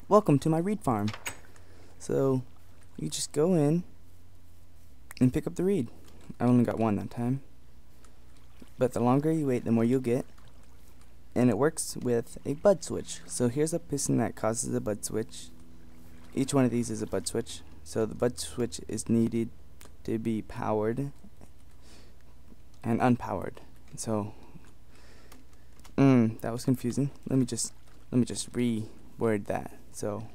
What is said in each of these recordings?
Welcome to my reed farm. So you just go in and pick up the reed. I only got one that time, but the longer you wait, the more you'll get. And it works with a bud switch. So here's a piston that causes a bud switch. Each one of these is a bud switch. So the bud switch is needed to be powered and unpowered. So that was confusing. Let me just reword that. So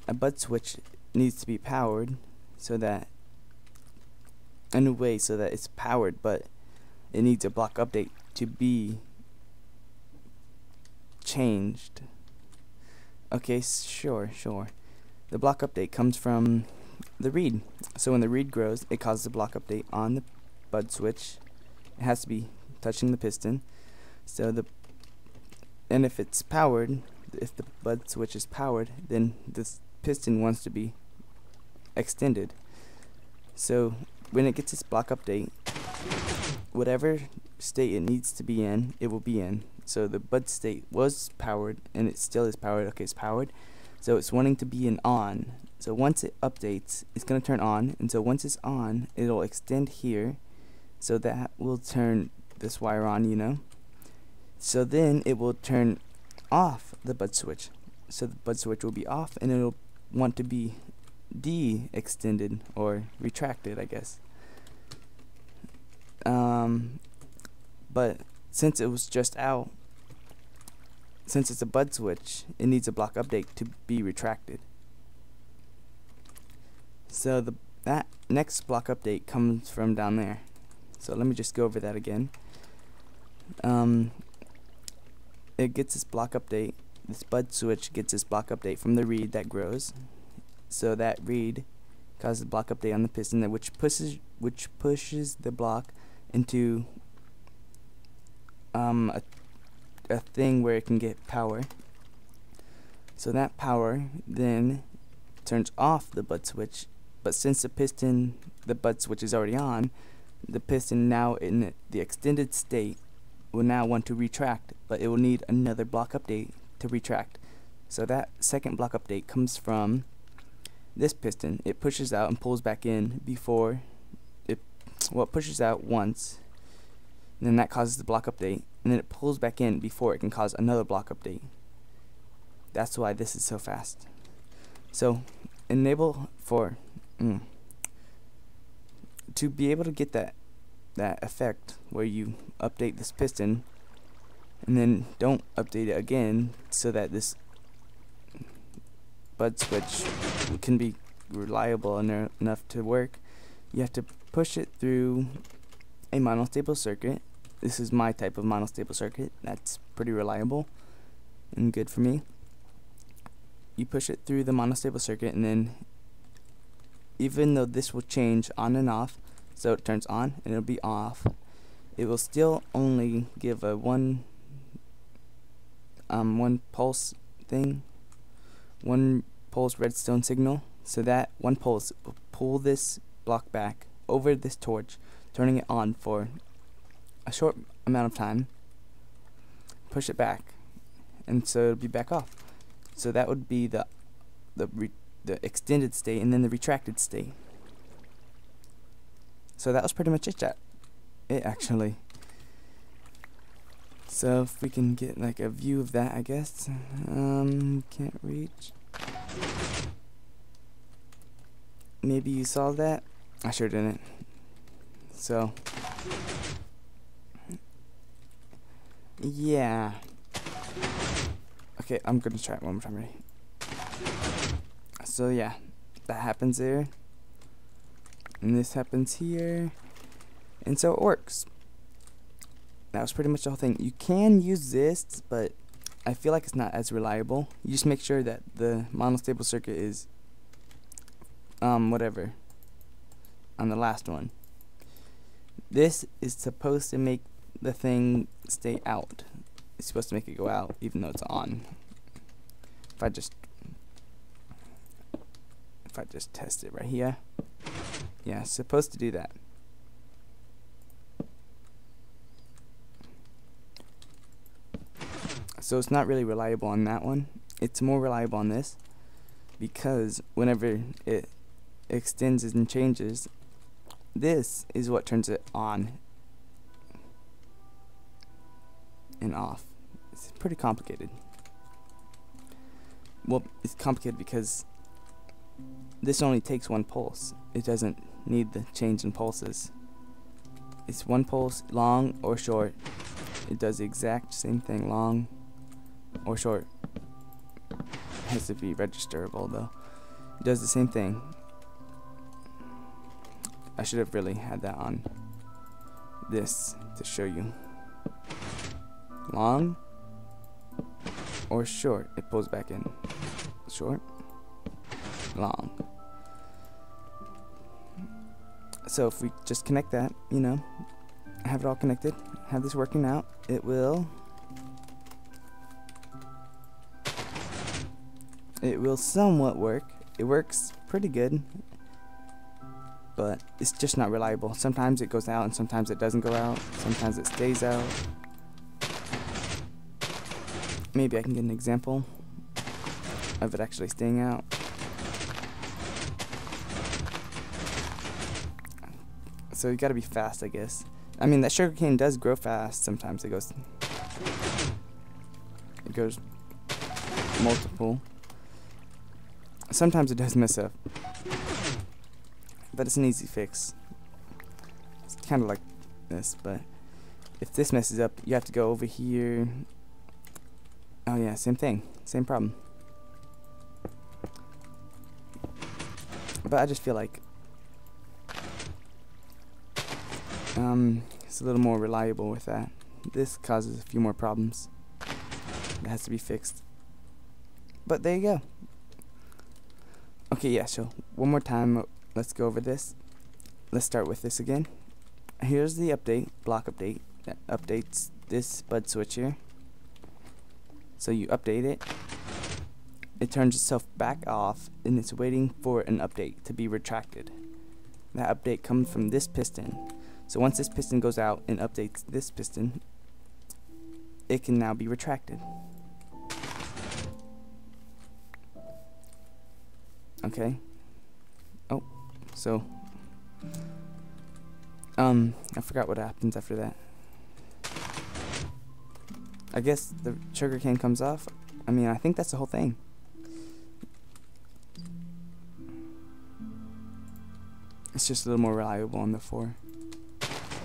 a bud switch needs to be powered so that in a way so that it's powered, but it needs a block update to be changed. Okay, sure. The block update comes from the reed. So when the reed grows, it causes a block update on the bud switch. It has to be touching the piston. And if it's powered, if the bud switch is powered, then this piston wants to be extended. So when it gets its block update, whatever state it needs to be in, it will be in. So the bud state was powered and it still is powered. Okay, it's powered. So it's wanting to be in on. So once it updates, it's going to turn on, and so once it's on, it'll extend here. So that will turn this wire on, you know. So then it will turn off the bud switch. So the bud switch will be off and it'll want to be de-extended or retracted, I guess. But since it was just out, since it's a bud switch, it needs a block update to be retracted. So that next block update comes from down there. So let me just go over that again. It gets its block update. This bud switch gets its block update from the reed that grows. So that reed causes a block update on the piston, which pushes the block into a thing where it can get power. So that power then turns off the bud switch. But since the bud switch is already on, the piston now in the extended state will now want to retract, but it will need another block update to retract. So that second block update comes from this piston. It pushes out and pulls back in before it pushes out once, and then that causes the block update, and then it pulls back in before it can cause another block update. That's why this is so fast. So enable for to be able to get that effect where you update this piston and then don't update it again, so that this bud switch can be reliable enough to work, you have to push it through a monostable circuit. This is my type of monostable circuit. That's pretty reliable and good for me. You push it through the monostable circuit, and then even though this will change on and off, so it turns on and it'll be off, it will still only give a one pulse thing, one pulse redstone signal. So that one pulse will pull this block back over this torch, turning it on for a short amount of time, push it back, and so it'll be back off. So that would be the extended state, and then the retracted state. So that was pretty much it actually. So if we can get like a view of that, I guess. Can't reach. Maybe you saw that. I sure didn't. So yeah. Okay, I'm gonna try it one more time. Ready? So yeah, that happens there, and this happens here, and so it works. That was pretty much the whole thing. You can use this, but I feel like it's not as reliable. You just make sure that the monostable circuit is whatever on the last one. This is supposed to make the thing stay out. It's supposed to make it go out even though it's on. If I just test it right here, yeah, it's supposed to do that. So it's not really reliable on that one. it's more reliable on this because whenever it extends and changes, this is what turns it on and off. It's pretty complicated. Well, it's complicated because this only takes one pulse. It doesn't need the change in pulses. It's one pulse, long or short. It does the exact same thing, long or short. It has to be registerable though. It does the same thing. I should have really had that on this to show you. Long or short, it pulls back in. Short, long. So if we just connect that, you know, have it all connected, have this working out, it will somewhat work. It works pretty good, but it's just not reliable. Sometimes it goes out and sometimes it doesn't go out. Sometimes it stays out. Maybe I can get an example of it actually staying out. So you gotta be fast, I guess. I mean, that sugarcane does grow fast. Sometimes it goes multiple. Sometimes it does mess up, but it's an easy fix. It's kind of like this, but if this messes up, you have to go over here. Oh yeah, same thing, same problem. But I just feel like it's a little more reliable with that. This causes a few more problems that has to be fixed. But there you go. Okay, yeah, so one more time, let's go over this. Let's start with this again. Here's the update, block update, that updates this bud switch here. So you update it, it turns itself back off, and it's waiting for an update to be retracted. That update comes from this piston. So once this piston goes out and updates this piston, it can now be retracted. Okay. Oh, so I forgot what happens after that. I guess the sugarcane comes off. I mean, I think that's the whole thing. It's just a little more reliable on the 4.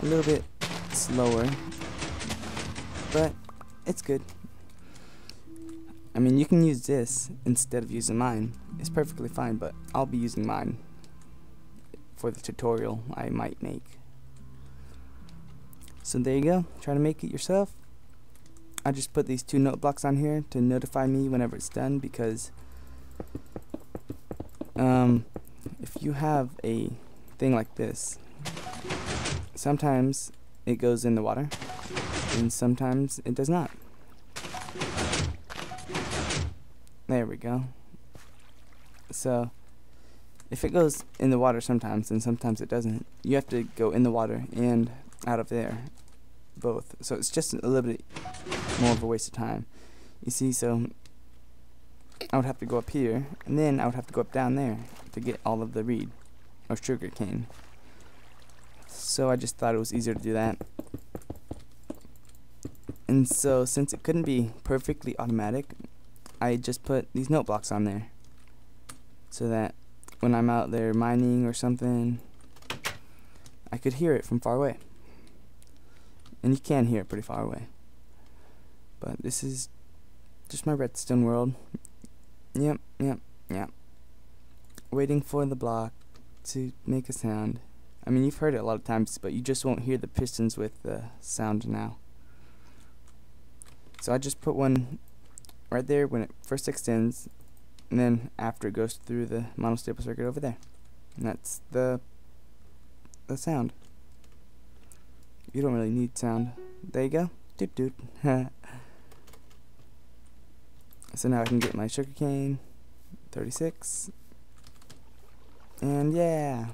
A little bit slower, but it's good. I mean, you can use this instead of using mine. It's perfectly fine, but I'll be using mine for the tutorial I might make. So there you go. Try to make it yourself. I just put these 2 note blocks on here to notify me whenever it's done, because if you have a thing like this, sometimes it goes in the water and sometimes it does not. There we go. So if it goes in the water sometimes and sometimes it doesn't, you have to go in the water and out of there, both. So it's just a little bit more of a waste of time. You see, so I would have to go up here and then I would have to go up down there to get all of the reed or sugar cane. So I just thought it was easier to do that. And so since it couldn't be perfectly automatic, I just put these note blocks on there so that when I'm out there mining or something, I could hear it from far away. And you can hear it pretty far away. But this is just my redstone world. Yep. Waiting for the block to make a sound. I mean, you've heard it a lot of times, but you just won't hear the pistons with the sound now. So I just put one right there when it first extends, and then after it goes through the monostable circuit over there. And that's the sound. You don't really need sound. There you go. Doot doot. So now I can get my sugarcane. 36. And yeah.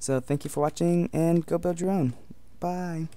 So thank you for watching, and go build your own. Bye.